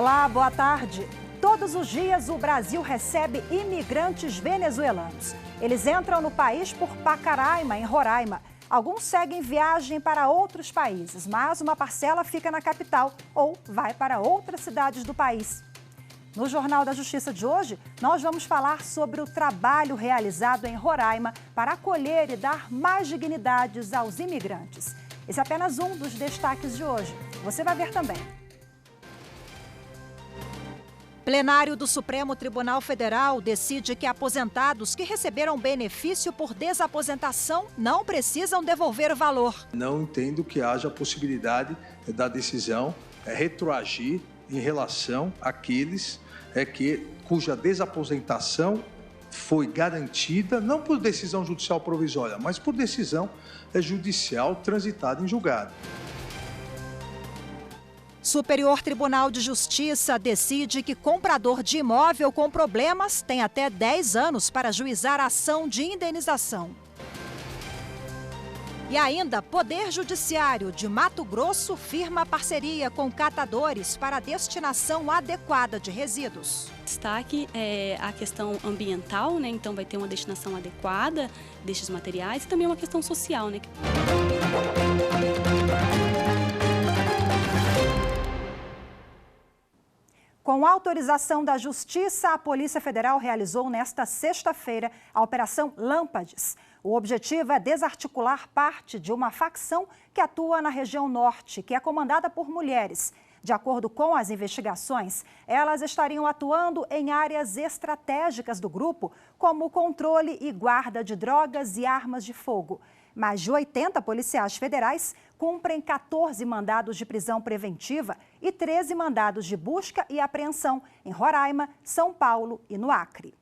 Olá, boa tarde. Todos os dias o Brasil recebe imigrantes venezuelanos. Eles entram no país por Pacaraima, em Roraima. Alguns seguem viagem para outros países, mas uma parcela fica na capital ou vai para outras cidades do país. No Jornal da Justiça de hoje, nós vamos falar sobre o trabalho realizado em Roraima para acolher e dar mais dignidades aos imigrantes. Esse é apenas um dos destaques de hoje. Você vai ver também. Plenário do Supremo Tribunal Federal decide que aposentados que receberam benefício por desaposentação não precisam devolver o valor. Não entendo que haja a possibilidade da decisão retroagir em relação àqueles cuja desaposentação foi garantida, não por decisão judicial provisória, mas por decisão judicial transitada em julgado. Superior Tribunal de Justiça decide que comprador de imóvel com problemas tem até 10 anos para ajuizar a ação de indenização. E ainda, Poder Judiciário de Mato Grosso firma parceria com catadores para a destinação adequada de resíduos. Destaque é a questão ambiental, né? Então vai ter uma destinação adequada destes materiais e também uma questão social, né? Com autorização da Justiça, a Polícia Federal realizou nesta sexta-feira a Operação Lâmpades. O objetivo é desarticular parte de uma facção que atua na região norte, que é comandada por mulheres. De acordo com as investigações, elas estariam atuando em áreas estratégicas do grupo, como controle e guarda de drogas e armas de fogo. Mais de 80 policiais federais cumprem 14 mandados de prisão preventiva e 13 mandados de busca e apreensão em Roraima, São Paulo e no Acre.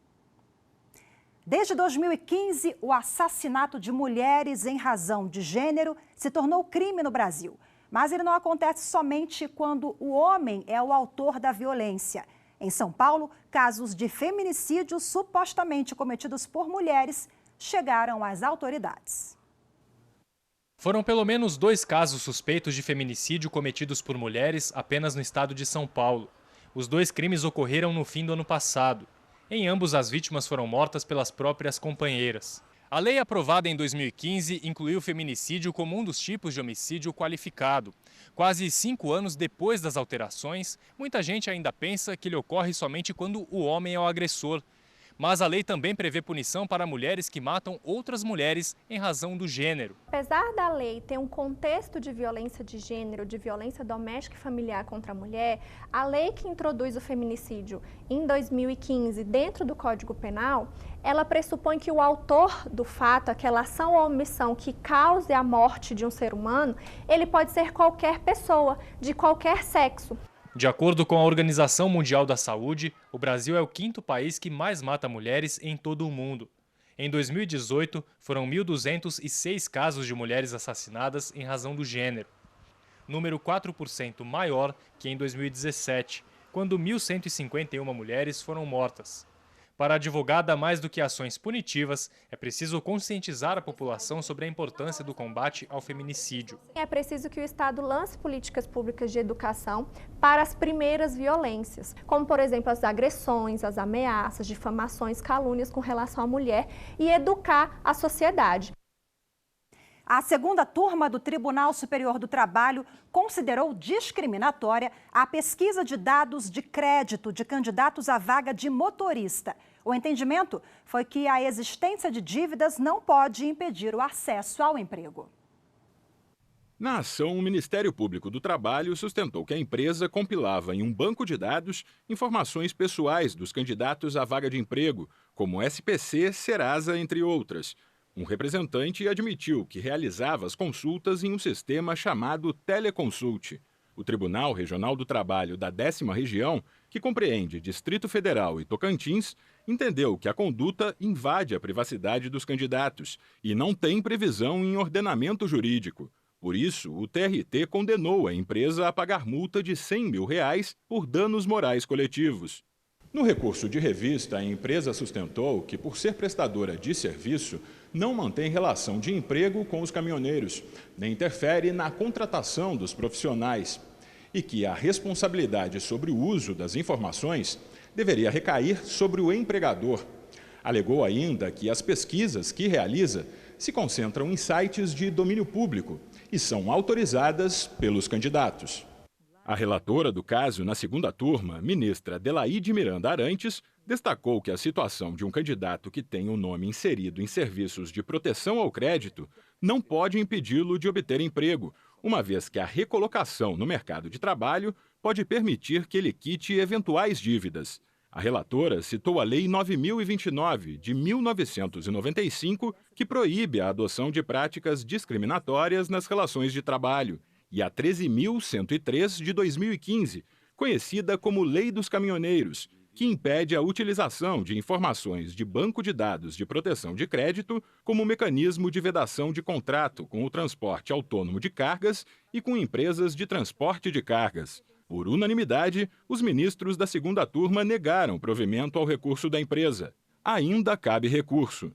Desde 2015, o assassinato de mulheres em razão de gênero se tornou crime no Brasil. Mas ele não acontece somente quando o homem é o autor da violência. Em São Paulo, casos de feminicídio supostamente cometidos por mulheres chegaram às autoridades. Foram pelo menos 2 casos suspeitos de feminicídio cometidos por mulheres apenas no estado de São Paulo. Os 2 crimes ocorreram no fim do ano passado. Em ambos, as vítimas foram mortas pelas próprias companheiras. A lei aprovada em 2015 incluiu o feminicídio como um dos tipos de homicídio qualificado. Quase 5 anos depois das alterações, muita gente ainda pensa que ele ocorre somente quando o homem é o agressor. Mas a lei também prevê punição para mulheres que matam outras mulheres em razão do gênero. Apesar da lei ter um contexto de violência de gênero, de violência doméstica e familiar contra a mulher, a lei que introduz o feminicídio em 2015 dentro do Código Penal, ela pressupõe que o autor do fato, aquela ação ou omissão que cause a morte de um ser humano, ele pode ser qualquer pessoa, de qualquer sexo. De acordo com a Organização Mundial da Saúde, o Brasil é o 5º país que mais mata mulheres em todo o mundo. Em 2018, foram 1.206 casos de mulheres assassinadas em razão do gênero. Número 4% maior que em 2017, quando 1.151 mulheres foram mortas. Para a advogada, mais do que ações punitivas, é preciso conscientizar a população sobre a importância do combate ao feminicídio. É preciso que o Estado lance políticas públicas de educação para as primeiras violências, como, por exemplo, as agressões, as ameaças, difamações, calúnias com relação à mulher e educar a sociedade. A segunda turma do Tribunal Superior do Trabalho considerou discriminatória a pesquisa de dados de crédito de candidatos à vaga de motorista. O entendimento foi que a existência de dívidas não pode impedir o acesso ao emprego. Na ação, o Ministério Público do Trabalho sustentou que a empresa compilava em um banco de dados informações pessoais dos candidatos à vaga de emprego, como SPC, Serasa, entre outras. Um representante admitiu que realizava as consultas em um sistema chamado Teleconsult. O Tribunal Regional do Trabalho da 10ª Região, que compreende Distrito Federal e Tocantins, entendeu que a conduta invade a privacidade dos candidatos e não tem previsão em ordenamento jurídico. Por isso, o TRT condenou a empresa a pagar multa de R$100 mil por danos morais coletivos. No recurso de revista, a empresa sustentou que, por ser prestadora de serviço, não mantém relação de emprego com os caminhoneiros, nem interfere na contratação dos profissionais. e que a responsabilidade sobre o uso das informações deveria recair sobre o empregador. Alegou ainda que as pesquisas que realiza se concentram em sites de domínio público e são autorizadas pelos candidatos. A relatora do caso na segunda turma, ministra Adelaide Miranda Arantes, destacou que a situação de um candidato que tem o nome inserido em serviços de proteção ao crédito não pode impedi-lo de obter emprego, uma vez que a recolocação no mercado de trabalho pode permitir que ele quite eventuais dívidas. A relatora citou a Lei 9.029, de 1995, que proíbe a adoção de práticas discriminatórias nas relações de trabalho, e a 13.103, de 2015, conhecida como Lei dos Caminhoneiros, que impede a utilização de informações de banco de dados de proteção de crédito como mecanismo de vedação de contrato com o transporte autônomo de cargas e com empresas de transporte de cargas. Por unanimidade, os ministros da segunda turma negaram provimento ao recurso da empresa. Ainda cabe recurso.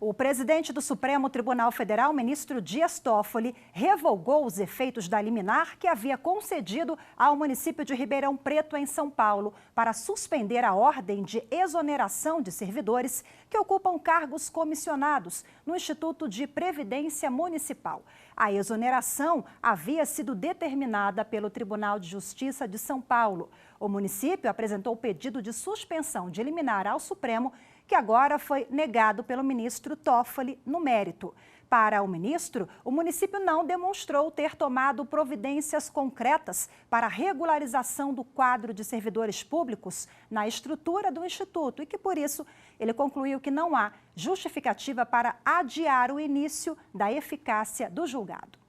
O presidente do Supremo Tribunal Federal, ministro Dias Toffoli, revogou os efeitos da liminar que havia concedido ao município de Ribeirão Preto, em São Paulo, para suspender a ordem de exoneração de servidores que ocupam cargos comissionados no Instituto de Previdência Municipal. A exoneração havia sido determinada pelo Tribunal de Justiça de São Paulo. O município apresentou o pedido de suspensão de liminar ao Supremo, que agora foi negado pelo ministro Toffoli no mérito. Para o ministro, o município não demonstrou ter tomado providências concretas para a regularização do quadro de servidores públicos na estrutura do Instituto e que, por isso, ele concluiu que não há justificativa para adiar o início da eficácia do julgado.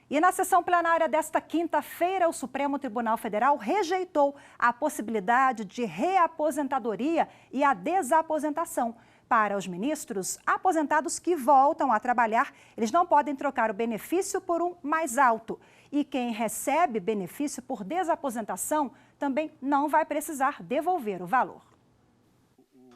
E na sessão plenária desta quinta-feira, o Supremo Tribunal Federal rejeitou a possibilidade de reaposentadoria e a desaposentação. Para os ministros, aposentados que voltam a trabalhar, eles não podem trocar o benefício por um mais alto. E quem recebe benefício por desaposentação também não vai precisar devolver o valor.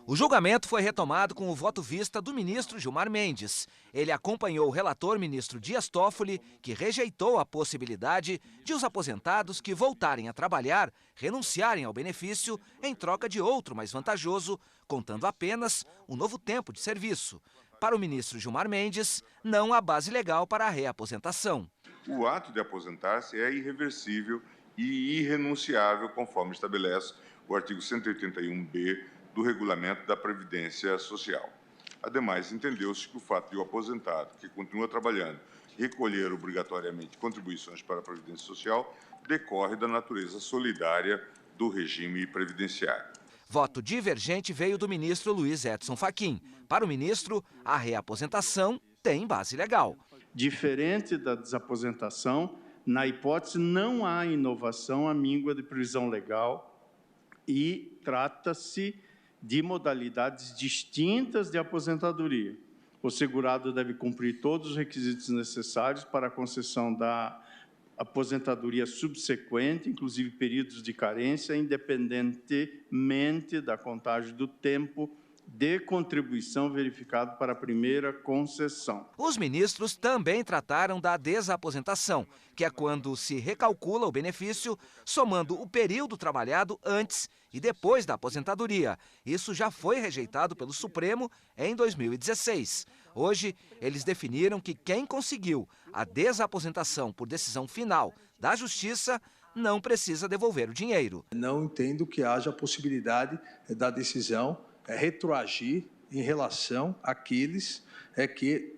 O julgamento foi retomado com o voto vista do ministro Gilmar Mendes. Ele acompanhou o relator ministro Dias Toffoli, que rejeitou a possibilidade de os aposentados que voltarem a trabalhar renunciarem ao benefício em troca de outro mais vantajoso, contando apenas um novo tempo de serviço. Para o ministro Gilmar Mendes, não há base legal para a reaposentação. O ato de aposentar-se é irreversível e irrenunciável, conforme estabelece o artigo 181b do Regulamento da Previdência Social. Ademais, entendeu-se que o fato de o aposentado, que continua trabalhando, recolher obrigatoriamente contribuições para a Previdência Social, decorre da natureza solidária do regime previdenciário. Voto divergente veio do ministro Luiz Edson Fachin. Para o ministro, a reaposentação tem base legal. Diferente da desaposentação, na hipótese não há inovação à míngua de previsão legal e trata-se de modalidades distintas de aposentadoria. O segurado deve cumprir todos os requisitos necessários para a concessão da aposentadoria subsequente, inclusive períodos de carência, independentemente da contagem do tempo de contribuição verificado para a primeira concessão. Os ministros também trataram da desaposentação, que é quando se recalcula o benefício, somando o período trabalhado antes e depois da aposentadoria. Isso já foi rejeitado pelo Supremo em 2016. Hoje, eles definiram que quem conseguiu a desaposentação por decisão final da Justiça não precisa devolver o dinheiro. Não entendo que haja a possibilidade da decisão retroagir em relação àqueles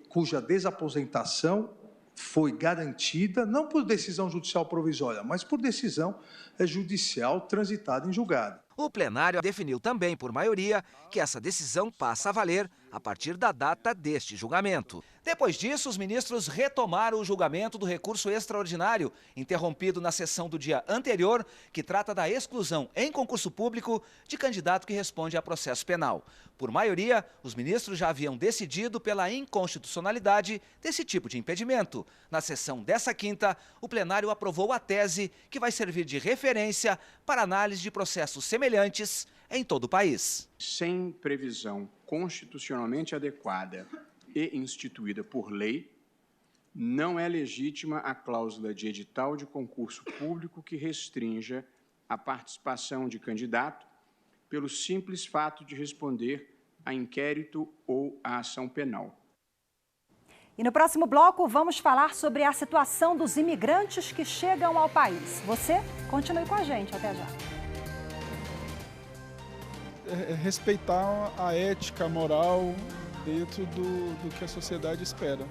cuja desaposentação foi garantida, não por decisão judicial provisória, mas por decisão judicial transitada em julgado. O plenário definiu também, por maioria, que essa decisão passa a valer a partir da data deste julgamento. Depois disso, os ministros retomaram o julgamento do recurso extraordinário, interrompido na sessão do dia anterior, que trata da exclusão em concurso público de candidato que responde a processo penal. Por maioria, os ministros já haviam decidido pela inconstitucionalidade desse tipo de impedimento. Na sessão dessa quinta, o plenário aprovou a tese que vai servir de referência para análise de processos semelhantes em todo o país. Sem previsão constitucionalmente adequada e instituída por lei, não é legítima a cláusula de edital de concurso público que restrinja a participação de candidato pelo simples fato de responder a inquérito ou a ação penal. E no próximo bloco vamos falar sobre a situação dos imigrantes que chegam ao país. Você continue com a gente, até já. Respeitar a ética, a moral dentro do que a sociedade espera.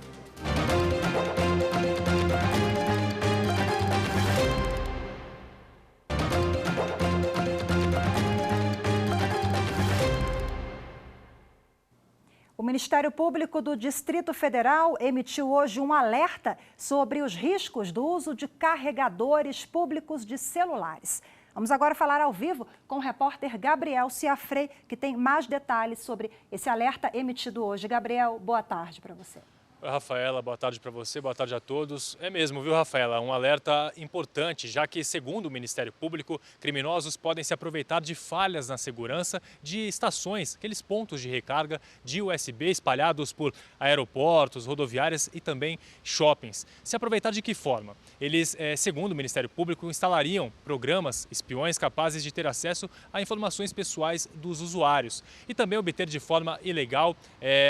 O Ministério Público do Distrito Federal emitiu hoje um alerta sobre os riscos do uso de carregadores públicos de celulares. Vamos agora falar ao vivo com o repórter Gabriel Ciafrey, que tem mais detalhes sobre esse alerta emitido hoje. Gabriel, boa tarde para você. Oi, Rafaela, boa tarde para você, boa tarde a todos. É mesmo, viu, Rafaela? Um alerta importante, já que, segundo o Ministério Público, criminosos podem se aproveitar de falhas na segurança de estações, aqueles pontos de recarga de USB espalhados por aeroportos, rodoviárias e também shoppings. Se aproveitar de que forma? Eles, segundo o Ministério Público, instalariam programas espiões capazes de ter acesso a informações pessoais dos usuários e também obter de forma ilegal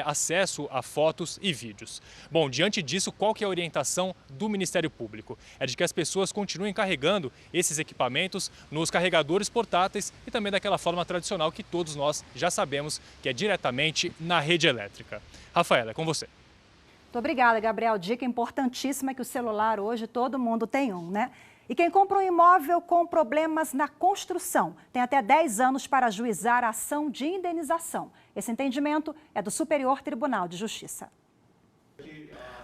acesso a fotos e vídeos. Bom, diante disso, qual que é a orientação do Ministério Público? É de que as pessoas continuem carregando esses equipamentos nos carregadores portáteis e também daquela forma tradicional que todos nós já sabemos, que é diretamente na rede elétrica. Rafaela, é com você. Muito obrigada, Gabriel. Dica importantíssima que o celular hoje todo mundo tem um, né? E quem compra um imóvel com problemas na construção tem até 10 anos para ajuizar a ação de indenização. Esse entendimento é do Superior Tribunal de Justiça.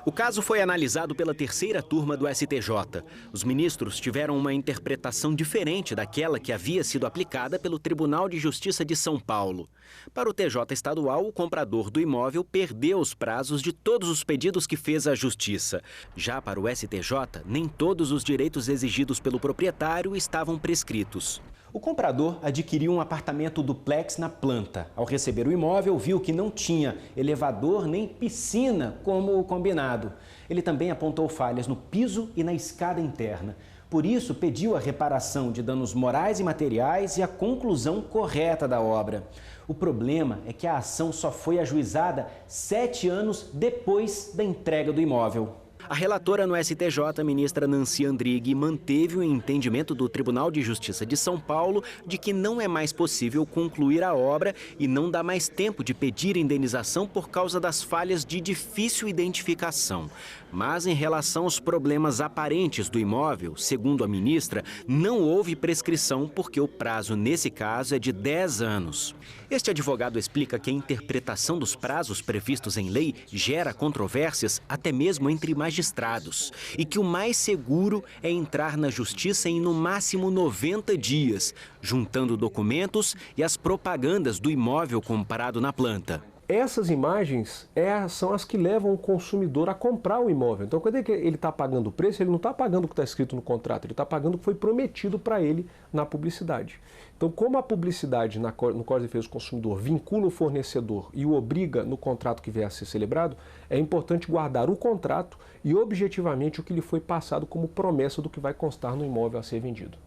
O caso foi analisado pela terceira turma do STJ. Os ministros tiveram uma interpretação diferente daquela que havia sido aplicada pelo Tribunal de Justiça de São Paulo. Para o TJ estadual, o comprador do imóvel perdeu os prazos de todos os pedidos que fez à Justiça. Já para o STJ, nem todos os direitos exigidos pelo proprietário estavam prescritos. O comprador adquiriu um apartamento duplex na planta. Ao receber o imóvel, viu que não tinha elevador nem piscina como o combinado. Ele também apontou falhas no piso e na escada interna. Por isso, pediu a reparação de danos morais e materiais e a conclusão correta da obra. O problema é que a ação só foi ajuizada 7 anos depois da entrega do imóvel. A relatora no STJ, ministra Nancy Andrighi, manteve o entendimento do Tribunal de Justiça de São Paulo de que não é mais possível concluir a obra e não dá mais tempo de pedir indenização por causa das falhas de difícil identificação. Mas em relação aos problemas aparentes do imóvel, segundo a ministra, não houve prescrição porque o prazo nesse caso é de 10 anos. Este advogado explica que a interpretação dos prazos previstos em lei gera controvérsias até mesmo entre magistrados e que o mais seguro é entrar na justiça em no máximo 90 dias, juntando documentos e as propagandas do imóvel comprado na planta. Essas imagens são as que levam o consumidor a comprar o imóvel. Então, quando ele está pagando o preço, ele não está pagando o que está escrito no contrato, ele está pagando o que foi prometido para ele na publicidade. Então, como a publicidade no Código de Defesa do Consumidor vincula o fornecedor e o obriga no contrato que vier a ser celebrado, é importante guardar o contrato e objetivamente o que lhe foi passado como promessa do que vai constar no imóvel a ser vendido.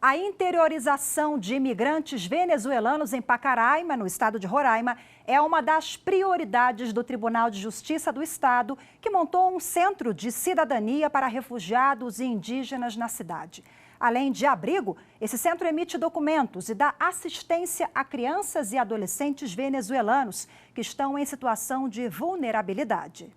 A interiorização de imigrantes venezuelanos em Pacaraima, no estado de Roraima, é uma das prioridades do Tribunal de Justiça do Estado, que montou um centro de cidadania para refugiados e indígenas na cidade. Além de abrigo, esse centro emite documentos e dá assistência a crianças e adolescentes venezuelanos que estão em situação de vulnerabilidade.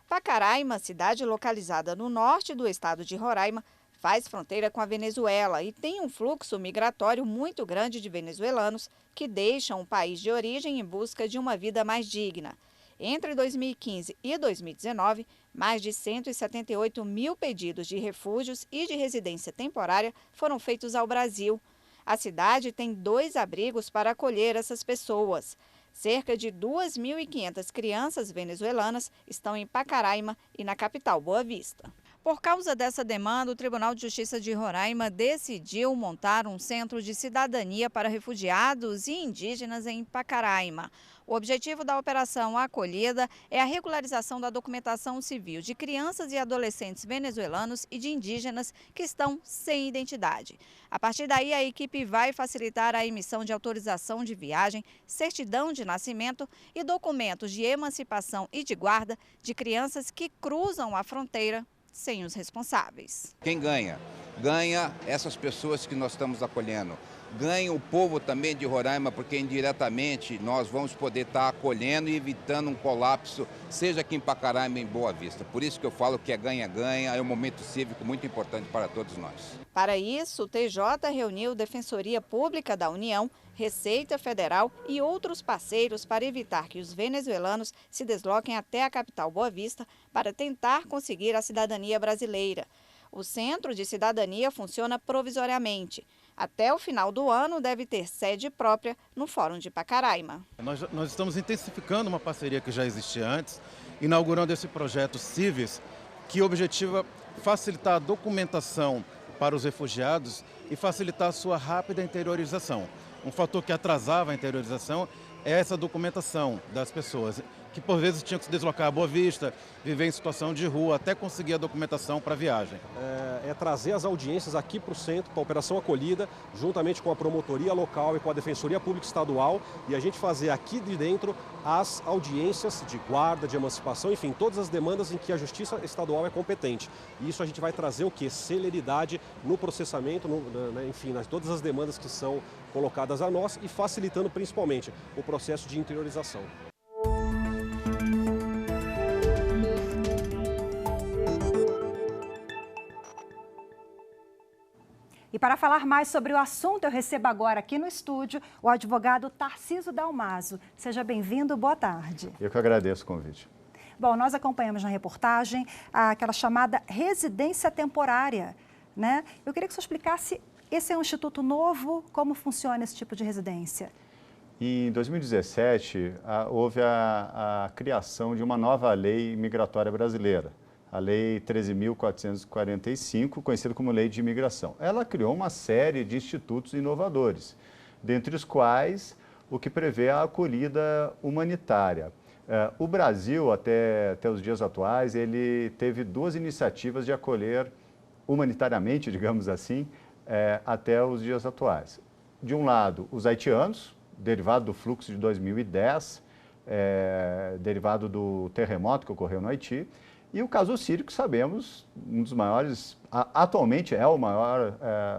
Pacaraima, cidade localizada no norte do estado de Roraima, faz fronteira com a Venezuela e tem um fluxo migratório muito grande de venezuelanos que deixam o país de origem em busca de uma vida mais digna. Entre 2015 e 2019, mais de 178 mil pedidos de refúgios e de residência temporária foram feitos ao Brasil. A cidade tem 2 abrigos para acolher essas pessoas. Cerca de 2.500 crianças venezuelanas estão em Pacaraima e na capital Boa Vista. Por causa dessa demanda, o Tribunal de Justiça de Roraima decidiu montar um centro de cidadania para refugiados e indígenas em Pacaraima. O objetivo da Operação Acolhida é a regularização da documentação civil de crianças e adolescentes venezuelanos e de indígenas que estão sem identidade. A partir daí, a equipe vai facilitar a emissão de autorização de viagem, certidão de nascimento e documentos de emancipação e de guarda de crianças que cruzam a fronteira sem os responsáveis. Quem ganha? Ganha essas pessoas que nós estamos acolhendo. Ganha o povo também de Roraima, porque indiretamente nós vamos poder estar acolhendo e evitando um colapso, seja aqui em Pacaraima, em Boa Vista. Por isso que eu falo que é ganha-ganha, é um momento cívico muito importante para todos nós. Para isso, o TJ reuniu Defensoria Pública da União, Receita Federal e outros parceiros para evitar que os venezuelanos se desloquem até a capital Boa Vista para tentar conseguir a cidadania brasileira. O Centro de Cidadania funciona provisoriamente. Até o final do ano deve ter sede própria no Fórum de Pacaraima. Nós estamos intensificando uma parceria que já existia antes, inaugurando esse projeto Civis, que objetiva facilitar a documentação para os refugiados e facilitar a sua rápida interiorização. Um fator que atrasava a interiorização é essa documentação das pessoas, que por vezes tinham que se deslocar a Boa Vista, viver em situação de rua, até conseguir a documentação para a viagem. É trazer as audiências aqui para o centro, para a Operação Acolhida, juntamente com a promotoria local e com a Defensoria Pública Estadual, e a gente fazer aqui de dentro as audiências de guarda, de emancipação, enfim, todas as demandas em que a Justiça Estadual é competente. E isso a gente vai trazer o quê? Celeridade no processamento, enfim, nas todas as demandas que são colocadas a nós e facilitando principalmente o processo de interiorização. E para falar mais sobre o assunto, eu recebo agora aqui no estúdio o advogado Tarcísio Dalmaso. Seja bem-vindo, boa tarde. Eu que agradeço o convite. Bom, nós acompanhamos na reportagem aquela chamada residência temporária, né? Eu queria que você explicasse, esse é um instituto novo, como funciona esse tipo de residência? Em 2017, houve a criação de uma nova lei migratória brasileira, a Lei 13.445, conhecida como Lei de Imigração. Ela criou uma série de institutos inovadores, dentre os quais o que prevê a acolhida humanitária. O Brasil, até os dias atuais, ele teve 2 iniciativas de acolher humanitariamente, digamos assim, até os dias atuais. De um lado, os haitianos, derivado do fluxo de 2010, derivado do terremoto que ocorreu no Haiti, e o caso sírio, que sabemos, um dos maiores, atualmente é o maior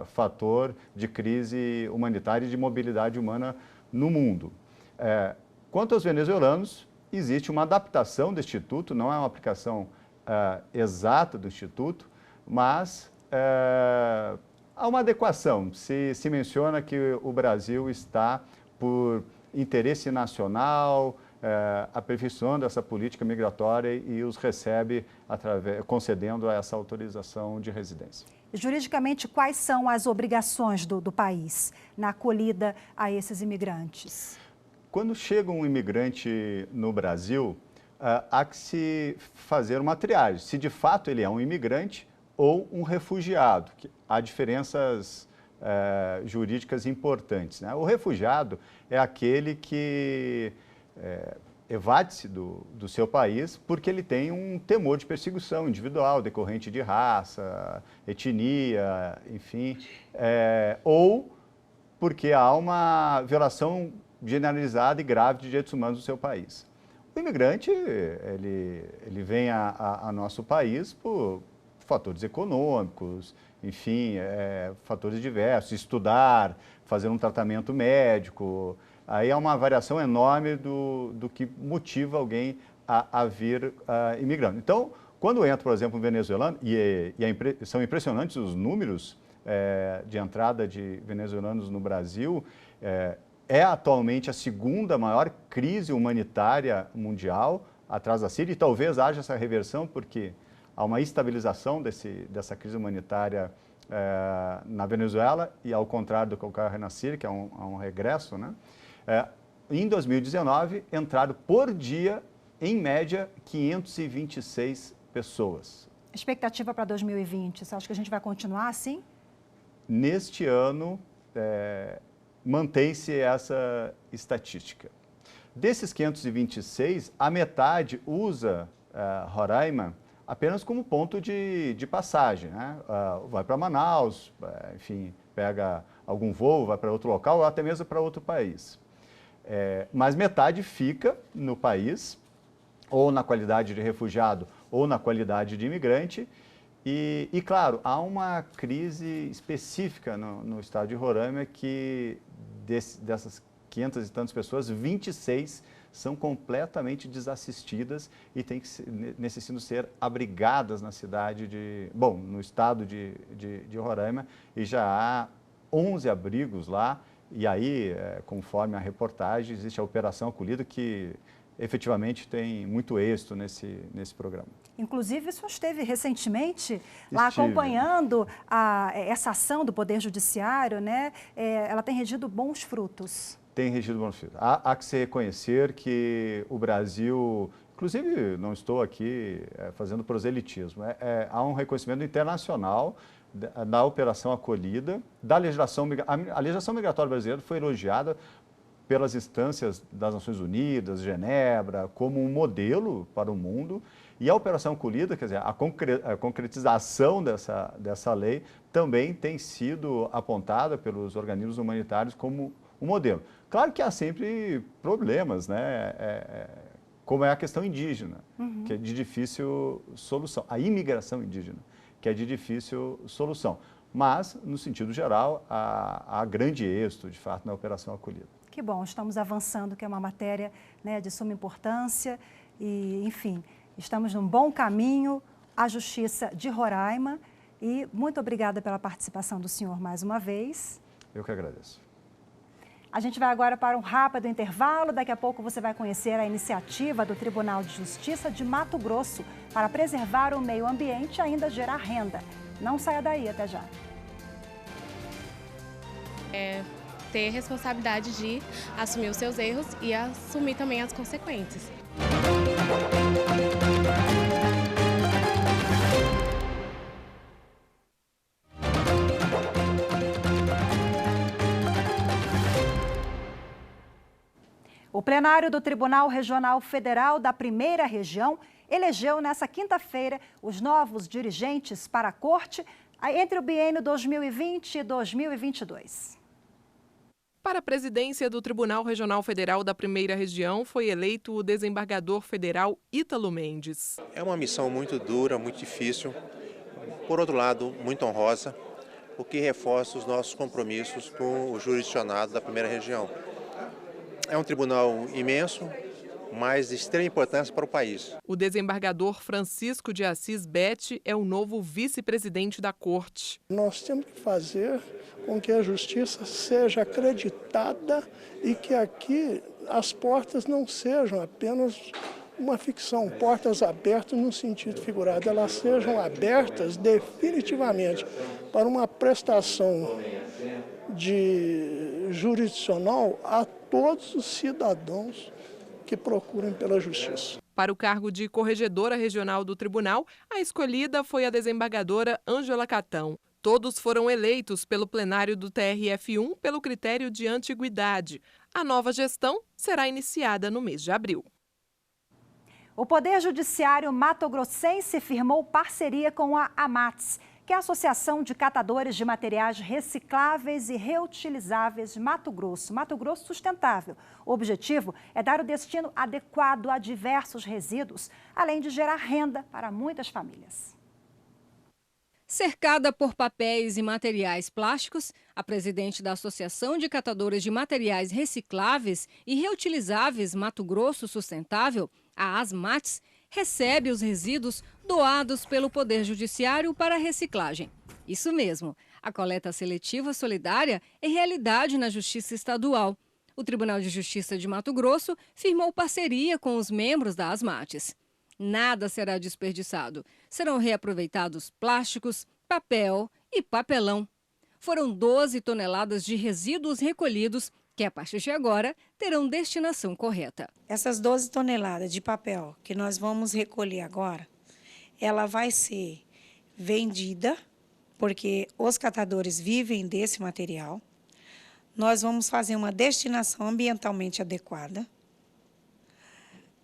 fator de crise humanitária e de mobilidade humana no mundo. Quanto aos venezuelanos, existe uma adaptação do Instituto, não é uma aplicação exata do Instituto, mas há uma adequação. Se menciona que o Brasil está, por interesse nacional, aperfeiçoando essa política migratória e os recebe concedendo essa autorização de residência. Juridicamente, quais são as obrigações do país na acolhida a esses imigrantes? Quando chega um imigrante no Brasil, há que se fazer uma triagem, se de fato ele é um imigrante ou um refugiado. Há diferenças jurídicas importantes, né? O refugiado é aquele que evade-se do seu país porque ele tem um temor de perseguição individual, decorrente de raça, etnia, enfim, ou porque há uma violação generalizada e grave de direitos humanos no seu país. O imigrante, ele vem a nosso país por fatores econômicos, enfim, fatores diversos, estudar, fazer um tratamento médico. Aí há uma variação enorme do que motiva alguém a vir imigrando. Então, quando entra, por exemplo, um venezuelano, são impressionantes os números de entrada de venezuelanos no Brasil, é atualmente a segunda maior crise humanitária mundial, atrás da Síria, e talvez haja essa reversão, porque há uma estabilização dessa crise humanitária na Venezuela, e ao contrário do que ocorre na Síria, que é um regresso, né? Em 2019, entraram por dia, em média, 526 pessoas. Expectativa para 2020, você acha que a gente vai continuar assim? Neste ano, mantém-se essa estatística. Desses 526, a metade usa Roraima apenas como ponto de passagem, né? Vai para Manaus, enfim, pega algum voo, vai para outro local ou até mesmo para outro país. Mas metade fica no país, ou na qualidade de refugiado ou na qualidade de imigrante. E claro, há uma crise específica no estado de Roraima que dessas 500 e tantas pessoas, 26 são completamente desassistidas e necessitam ser abrigadas na cidade no estado de Roraima, e já há 11 abrigos lá, e aí, conforme a reportagem, existe a Operação Acolhida, que efetivamente tem muito êxito nesse programa. Inclusive, o senhor esteve recentemente lá acompanhando essa ação do Poder Judiciário, né? Ela tem rendido bons frutos. Tem rendido bons frutos. Há que se reconhecer que o Brasil, inclusive não estou aqui fazendo proselitismo, há um reconhecimento internacional da Operação Acolhida, da legislação, a legislação migratória brasileira foi elogiada pelas instâncias das Nações Unidas, Genebra, como um modelo para o mundo. E a Operação Acolhida, quer dizer, a concretização dessa lei também tem sido apontada pelos organismos humanitários como um modelo. Claro que há sempre problemas, né? Como é a questão indígena, que é de difícil solução. A imigração indígena, que é de difícil solução. Mas, no sentido geral, há grande êxito, de fato, na Operação Acolhida. Que bom, estamos avançando, que é uma matéria, né, de suma importância e, enfim, estamos num bom caminho, a Justiça de Roraima, e muito obrigada pela participação do senhor mais uma vez. Eu que agradeço. A gente vai agora para um rápido intervalo, daqui a pouco você vai conhecer a iniciativa do Tribunal de Justiça de Mato Grosso para preservar o meio ambiente e ainda gerar renda. Não saia daí, até já. Ter responsabilidade de assumir os seus erros e assumir também as consequências. O plenário do Tribunal Regional Federal da Primeira Região elegeu nesta quinta-feira os novos dirigentes para a Corte entre o biênio 2020 e 2022. Para a presidência do Tribunal Regional Federal da Primeira Região, foi eleito o desembargador federal Ítalo Mendes. É uma missão muito dura, muito difícil, por outro lado, muito honrosa, o que reforça os nossos compromissos com o jurisdicionado da Primeira Região. É um tribunal imenso, mas de extrema importância para o país. O desembargador Francisco de Assis Betti é o novo vice-presidente da Corte. Nós temos que fazer com que a justiça seja acreditada e que aqui as portas não sejam apenas uma ficção, portas abertas no sentido figurado, elas sejam abertas definitivamente para uma prestação de jurisdicional a todos os cidadãos que procurem pela justiça. Para o cargo de corregedora regional do tribunal, a escolhida foi a desembargadora Ângela Catão. Todos foram eleitos pelo plenário do TRF1 pelo critério de antiguidade. A nova gestão será iniciada no mês de abril. O Poder Judiciário mato-grossense firmou parceria com a AMATS, que é a Associação de Catadores de Materiais Recicláveis e Reutilizáveis de Mato Grosso Sustentável. O objetivo é dar o destino adequado a diversos resíduos, além de gerar renda para muitas famílias. Cercada por papéis e materiais plásticos, a presidente da Associação de Catadores de Materiais Recicláveis e Reutilizáveis Mato Grosso Sustentável, a ASMATS, recebe os resíduos doados pelo Poder Judiciário para reciclagem. Isso mesmo, a coleta seletiva solidária é realidade na Justiça Estadual. O Tribunal de Justiça de Mato Grosso firmou parceria com os membros da ASMATS. Nada será desperdiçado. Serão reaproveitados plásticos, papel e papelão. Foram 12 toneladas de resíduos recolhidos que, a partir de agora, terão destinação correta. Essas 12 toneladas de papel que nós vamos recolher agora, ela vai ser vendida, porque os catadores vivem desse material. Nós vamos fazer uma destinação ambientalmente adequada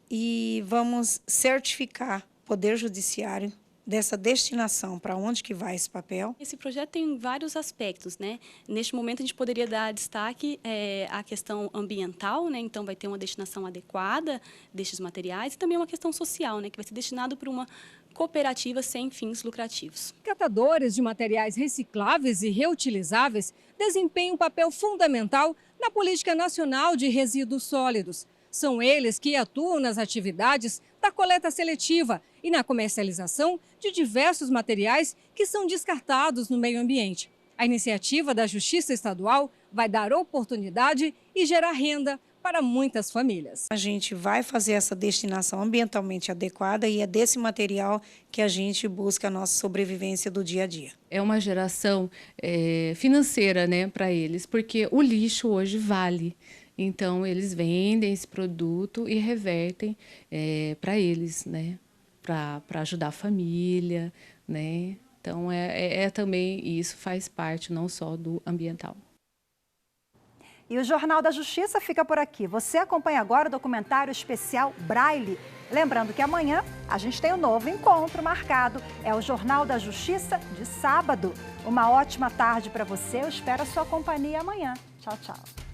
e vamos certificar o Poder Judiciário dessa destinação, para onde que vai esse papel. Esse projeto tem vários aspectos, né? Neste momento a gente poderia dar destaque à questão ambiental, né? Então vai ter uma destinação adequada destes materiais e também uma questão social, né? Que vai ser destinado para uma cooperativa sem fins lucrativos. Catadores de materiais recicláveis e reutilizáveis desempenham um papel fundamental na Política Nacional de Resíduos Sólidos. São eles que atuam nas atividades da coleta seletiva e na comercialização de diversos materiais que são descartados no meio ambiente. A iniciativa da Justiça Estadual vai dar oportunidade e gerar renda para muitas famílias. A gente vai fazer essa destinação ambientalmente adequada e é desse material que a gente busca a nossa sobrevivência do dia a dia. É uma geração financeira, né, para eles, porque o lixo hoje vale. Então, eles vendem esse produto e revertem para eles, né, para ajudar a família, né. Então, também isso faz parte não só do ambiental. E o Jornal da Justiça fica por aqui. Você acompanha agora o documentário especial Braille. Lembrando que amanhã a gente tem um novo encontro marcado. É o Jornal da Justiça de sábado. Uma ótima tarde para você. Eu espero a sua companhia amanhã. Tchau, tchau.